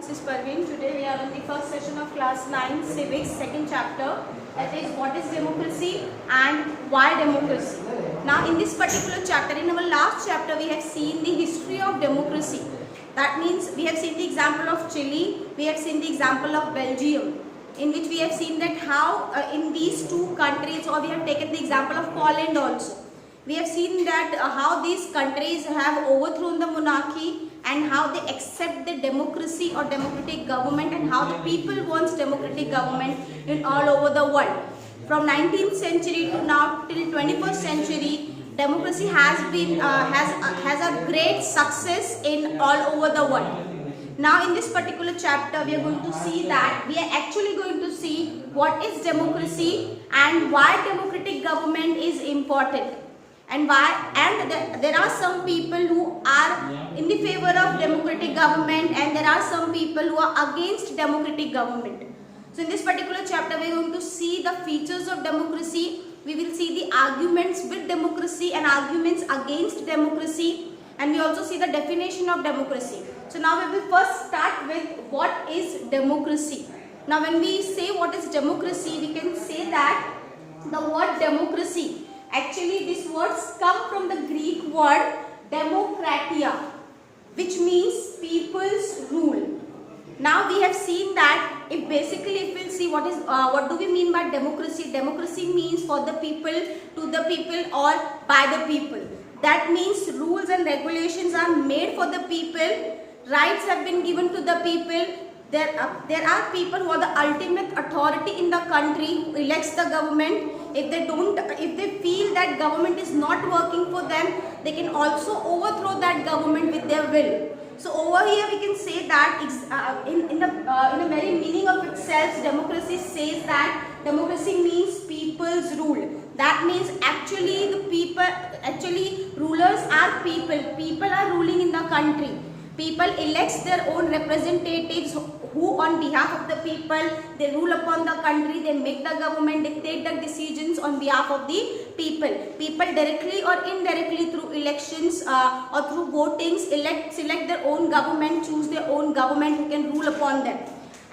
This is Parveen. Today we are on the first session of class 9 civics, second chapter, that is what is democracy and why democracy. Now in this particular chapter, in our last chapter we have seen the history of democracy. That means we have seen the example of Chile, we have seen the example of Belgium, in which we have seen that how in these two countries, or we have taken the example of Poland also. We have seen that how these countries have overthrown the monarchy and how they accept the democracy or democratic government, and how the people wants democratic government in all over the world. From 19th century to now till 21st century, democracy has been has a great success in all over the world. Now in this particular chapter we are going to see that we are actually going to see what is democracy and why democratic government is important. And why, and there are some people who are in the favor of democratic government, and there are some people who are against democratic government. So in this particular chapter we are going to see the features of democracy, we will see the arguments with democracy and arguments against democracy, and we also see the definition of democracy. So now we will first start with what is democracy. Now when we say what is democracy, we can say that the word democracy, actually these words come from the Greek word demokratia, which means people's rule. Now we have seen that if we'll see what do we mean by democracy. Democracy means for the people, to the people, or by the people. That means rules and regulations are made for the people, rights have been given to the people. There are people who are the ultimate authority in the country who elects the government. If they feel that government is not working for them, they can also overthrow that government with their will. So over here we can say that in a very meaning of itself, democracy says that democracy means people's rule. That means actually rulers are people. People are ruling in the country. People elects their own representatives who on behalf of the people, they rule upon the country, they make the government, they take the decisions on behalf of the people. People directly or indirectly through elections or through votings select their own government, choose their own government who can rule upon them.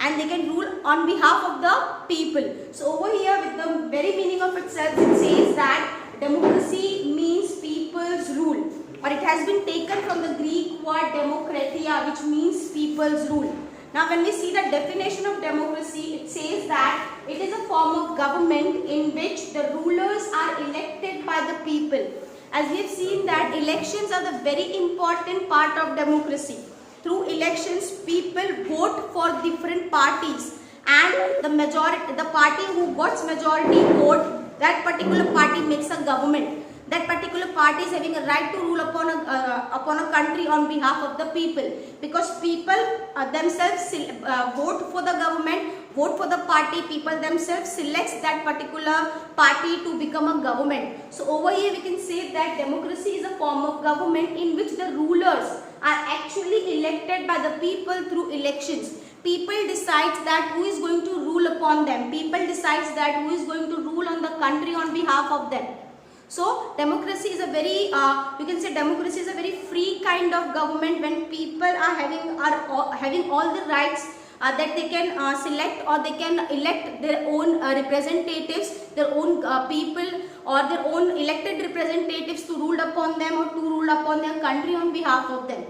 And they can rule on behalf of the people. So over here with the very meaning of itself, it says that democracy means people's rule. Or it has been taken from the Greek word demokratia, which means people's rule. Now when we see the definition of democracy, it says that it is a form of government in which the rulers are elected by the people. As we have seen that elections are the very important part of democracy. Through elections, people vote for different parties, and the party who gets majority vote, that particular party makes a government. That particular party is having a right to rule upon a country on behalf of the people, because people themselves vote for the government, vote for the party, people themselves selects that particular party to become a government. So over here we can say that democracy is a form of government in which the rulers are actually elected by the people through elections. People decides that who is going to rule upon them. People decides that who is going to rule on the country on behalf of them. So democracy is a very, you can say democracy is a very free kind of government when people are having all the rights that they can select or they can elect their own representatives, their own people or their own elected representatives to rule upon them or to rule upon their country on behalf of them.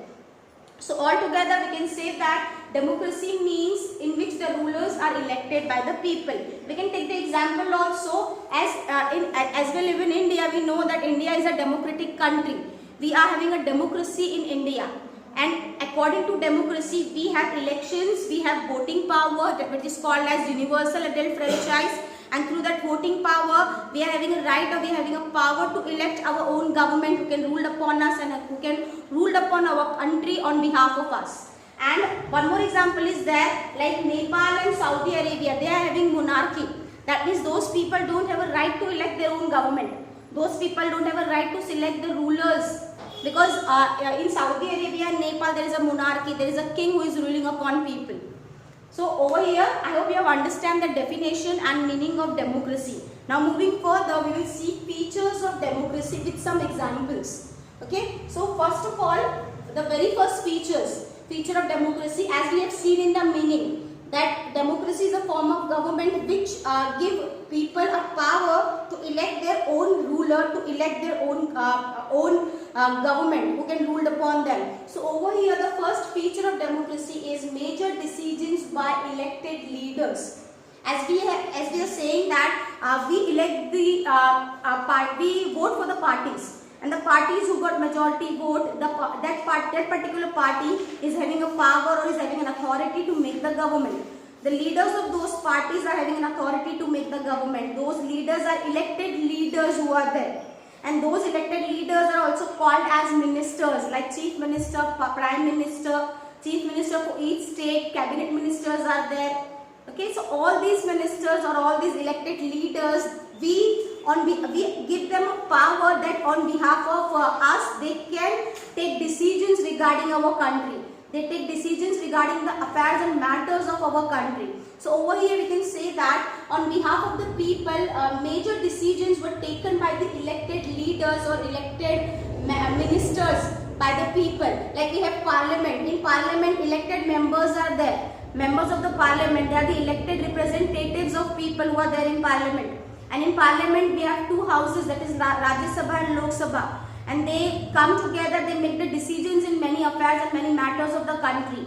So altogether we can say that democracy means in which the rulers are elected by the people. We can take the example also as we live in India, we know that India is a democratic country. We are having a democracy in India, and according to democracy we have elections, we have voting power, which is called as universal adult franchise. And through that voting power, we are having a right or we are having a power to elect our own government who can rule upon us and who can rule upon our country on behalf of us. And one more example is there, like Nepal and Saudi Arabia, they are having monarchy. That means those people don't have a right to elect their own government. Those people don't have a right to select the rulers. Because in Saudi Arabia and Nepal there is a monarchy, there is a king who is ruling upon people. So over here, I hope you have understand the definition and meaning of democracy. Now moving further, we will see features of democracy with some examples. Okay. So first of all, the very first features, feature of democracy, as we have seen in the meaning, that democracy is a form of government which give people a power to elect their own ruler, to elect their own government who can rule upon them. So over here, the first feature of democracy is major decisions by elected leaders. As we are saying that we elect the we vote for the parties, and the parties who got majority vote, that particular party is having a power or is having an authority to make the government. The leaders of those parties are having an authority to make the government. Those leaders are elected leaders who are there, and those elected leaders are also called as ministers, like chief minister, prime minister, chief minister for each state, cabinet ministers are there. Okay, so all these ministers or all these elected leaders, we give them a power that on behalf of us, they can take decisions regarding our country. They take decisions regarding the affairs and matters of our country. So over here we can say that on behalf of the people, major decisions were taken by the elected leaders or elected ministers by the people. Like we have parliament. In parliament, elected members are there. Members of the parliament, they are the elected representatives of people who are there in parliament. And in parliament, we have two houses, that is Rajya Sabha and Lok Sabha. And they come together, they make the decisions in many affairs and many matters of the country.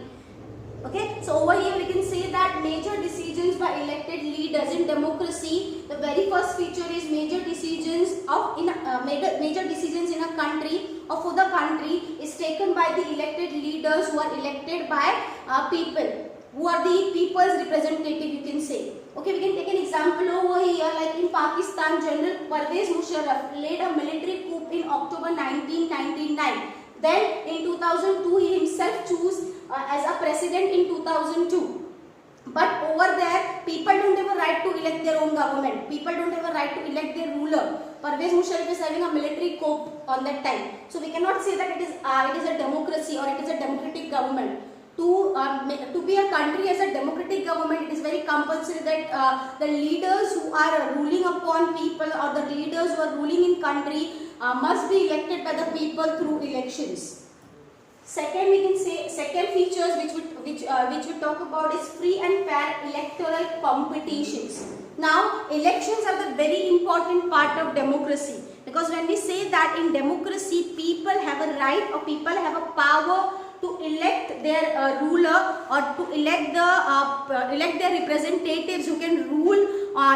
Okay, so over here we can say that major decisions by elected leaders in democracy, the very first feature is major decisions in a country or for the country is taken by the elected leaders who are elected by people, who are the people's representative, you can say. Okay, we can take an example over here, like in Pakistan, General Pervez Musharraf led a military coup in October 1999. Then in 2002, he himself chose as a president in 2002. But over there, people don't have a right to elect their own government. People don't have a right to elect their ruler. Pervez Musharraf is having a military coup on that time. So we cannot say that it is a democracy or it is a democratic government. To be a country as a democratic government, it is very compulsory that the leaders who are ruling upon people or the leaders who are ruling in country must be elected by the people through elections. Second, we can say second features which we talk about is free and fair electoral competitions. Now, elections are the very important part of democracy, because when we say that in democracy people have a right or people have a power to elect their ruler or to elect their representatives who can rule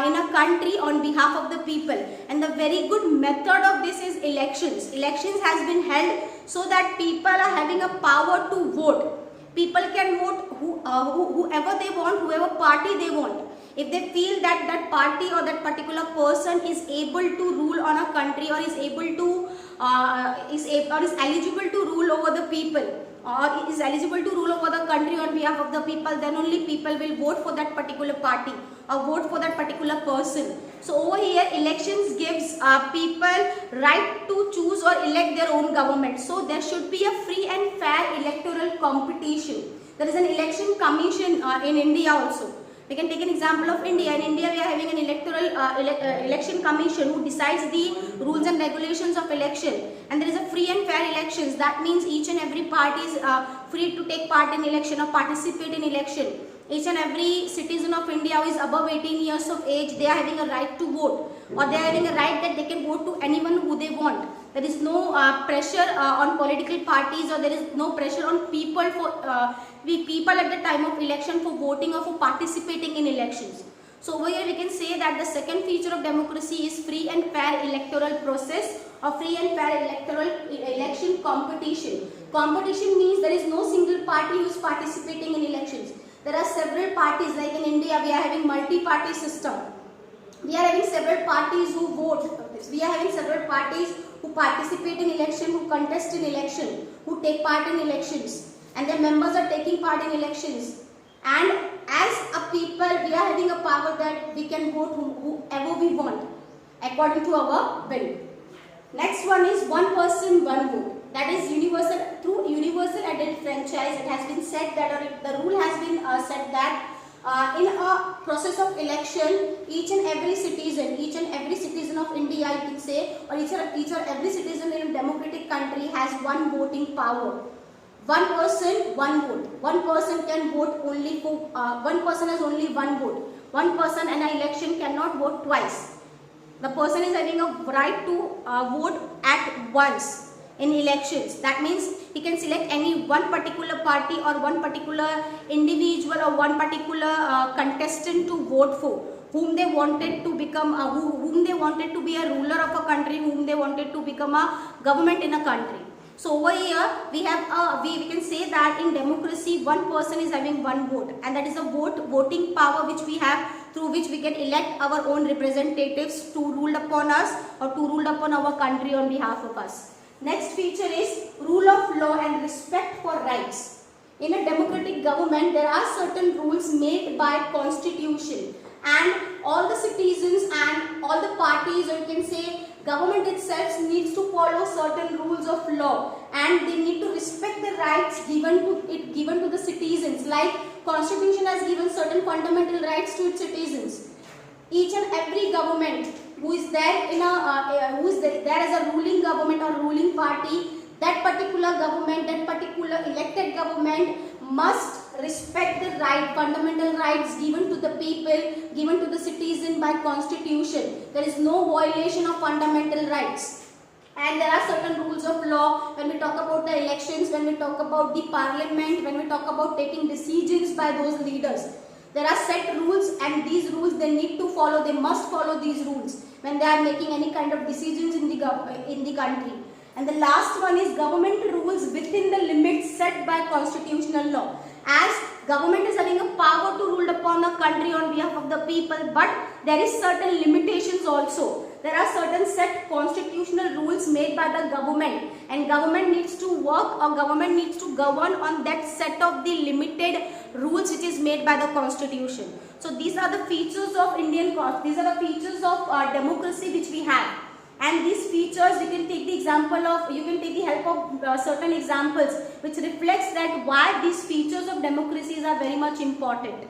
in a country on behalf of the people. And the very good method of this is elections. Elections has been held so that people are having a power to vote. People can vote whoever they want, whoever party they want. If they feel that that party or that particular person is able to rule on a country or is eligible to rule over the people, or is eligible to rule over the country on behalf of the people, then only people will vote for that particular party or vote for that particular person. So over here, elections gives people right to choose or elect their own government. So there should be a free and fair electoral competition. There is an election commission in India also. We can take an example of India. In India, we are having an election commission who decides the rules and regulations of election. And there is a free and fair elections. That means each and every party is free to take part in election or participate in election. Each and every citizen of India who is above 18 years of age, they are having a right to vote, or they are having a right that they can vote to anyone who they want. There is no pressure on political parties, or there is no pressure on people at the time of election for voting or for participating in elections. So over here we can say that the second feature of democracy is free and fair electoral process or free and fair electoral election competition. Competition means there is no single party who is participating in elections. There are several parties, like in India we are having multi-party system. We are having several parties who vote. We are having several parties who participate in election, who contest in election, who take part in elections, and their members are taking part in elections. And as a people, we are having a power that we can vote whoever we want according to our will. Next one is one person, one vote. That is universal. Through universal adult franchise, it has been said that, or the rule has been said that in a process of election, each and every citizen of India, you can say, or each or every citizen in a democratic country has one voting power. one person, one vote. One person can vote only for, one person has only one vote. One person in an election cannot vote twice. The person is having a right to vote at once in elections. That means he can select any one particular party or one particular individual or one particular contestant to vote for, whom they wanted to become, whom they wanted to be a ruler of a country, whom they wanted to become a government in a country. So over here we have we can say that in democracy one person is having one vote, and that is a voting power which we have, through which we can elect our own representatives to rule upon us or to rule upon our country on behalf of us. Next feature is rule of law and respect for rights. In a democratic government there are certain rules made by constitution, and all the citizens and all the parties, or you can say government itself, needs to follow certain rules of law, and they need to respect the rights given to the citizens. Like constitution has given certain fundamental rights to its citizens. Each and every government who is there in a there as a ruling government or ruling party, that particular government, that particular elected government must respect the fundamental rights given to the people, given to the citizen by constitution. There is no violation of fundamental rights. And there are certain rules of law when we talk about the elections, when we talk about the parliament, when we talk about taking decisions by those leaders. There are set rules, and these rules they need to follow, they must follow these rules when they are making any kind of decisions in the country. And the last one is government rules within the limits set by constitutional law. As government is having a power to rule upon a country on behalf of the people, but there is certain limitations also. There are certain set constitutional rules made by the government, and government needs to work, or government needs to govern on that set of the limited rules which is made by the constitution. So these are the features of these are the features of democracy which we have. And these features, you can take the help of certain examples which reflects that why these features of democracies are very much important.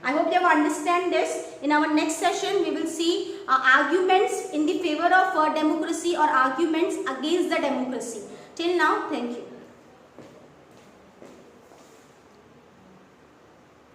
I hope you have understand this. In our next session, we will see arguments in the favor of democracy or arguments against the democracy. Till now, thank you.